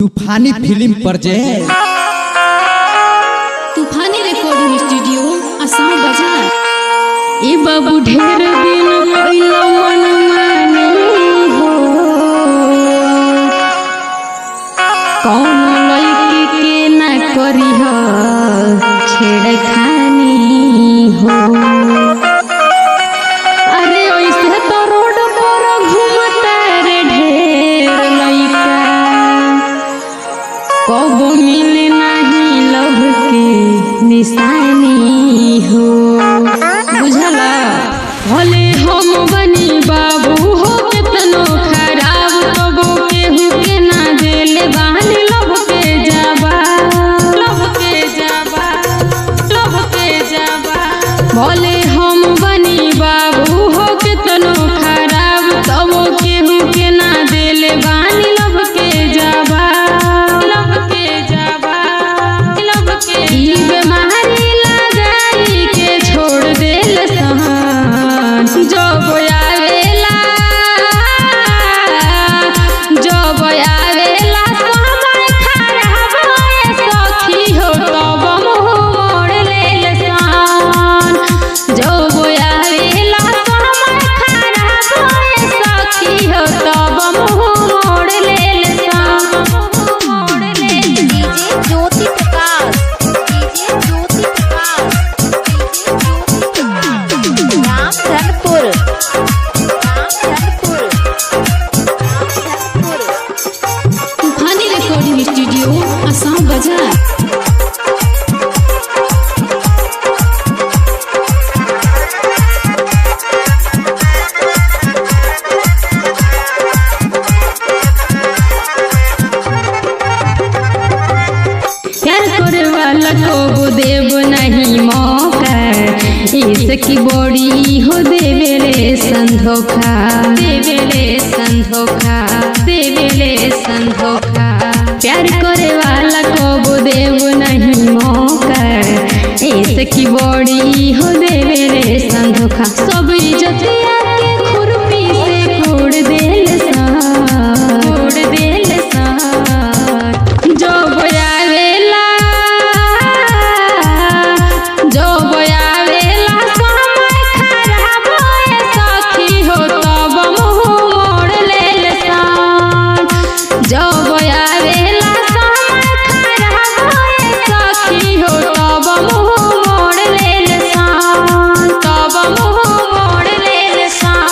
तूफानी film project तूफानी recording studio Assam बाजार। ए बाबू ढेर दिन भइलो मन माने हो, कौन लड़की के ना करी हो छेड़खानी हो। अरे ओइसे तो रोड पर घूमता रे ढेर लइका, कब मिले नहीं लव के निशानी हो। बुझला भले हम बनी बाबू हो केतनो खराब, तबो केहू के ना देले बानी लव के जाबा, लव के जाबा, लव के जाबा। भले हम बनी बाबू हो केतनो खराब, तबो केहू के ना देले बानी लव के जाबा, लव के जाबा, लव के। ई बीमारी लगाई के छोड़ देल सहन, जब आवेला जब आवेला समय खराब होए सखी हो, तब मुँह मोड़ लेल सान। जब आवेला समय खराब होए सखी हो, तब मुँह मोड़ लेल सान, मोड़ लेल। DJ Jyoti Prakash, DJ Jyoti Prakash, Ram Dhanpur, Ram Dhanpur, Ram Dhanpur. तूफानी रिकॉर्डिंग स्टूडियो आसाम बाजार। प्यार करे वाला को देव नहीं मौका, इसकी बड़ी हो देवेले संधोखा, देवेले संधोखा, देवेले संधोखा। प्यार करे वाला को देव नहीं मौका, इसकी बड़ी हो देवेले संधोखा। सब इज्जतिया के खुरपी से कोड़ देल सा, कोड़ देल सा। जब आवेला जब आवेला समय खराब होए सखी हो, तब मुँह मोड़ लेल सान। जब आवेला समय खराब होए सखी हो, तब मुँह मोड़ लेल सान, तब मुँह मोड़ लेल सान।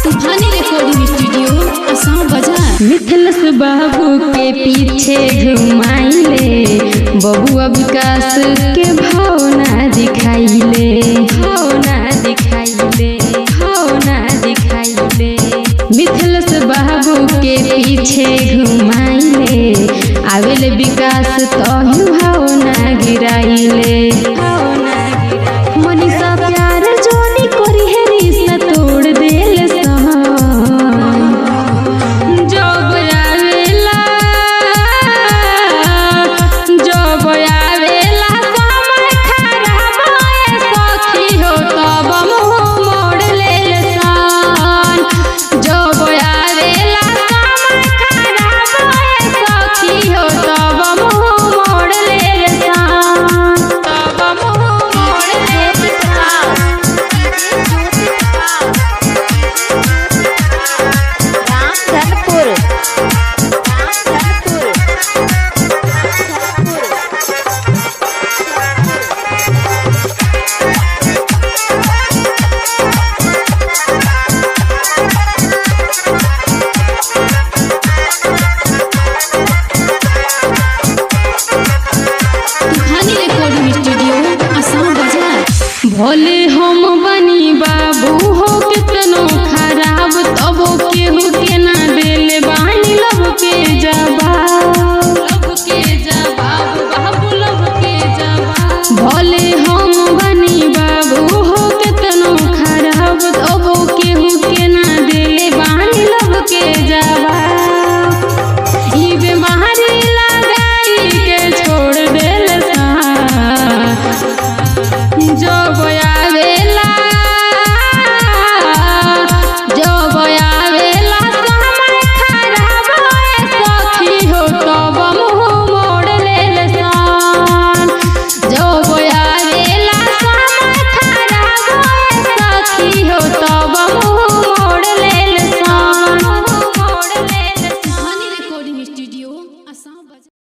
तूफानी रिकॉर्डिंग स्टूडियो आसाम बाजार। मिथिलेश बाबू के पीछे घुमाइले, बबुआ विकास के भावना दिखाइले, भावना दिखाइले, भावना दिखाइले। मिथिलेश बाबू के पीछे घुमाइले, आवेले विकास तोहू भावना गिराइले, भावना गिराइले। मनीषा प्यार जोनी करी है रिश्ता तोड़ देल सहन। जब आवेला जब आवेला समय भोले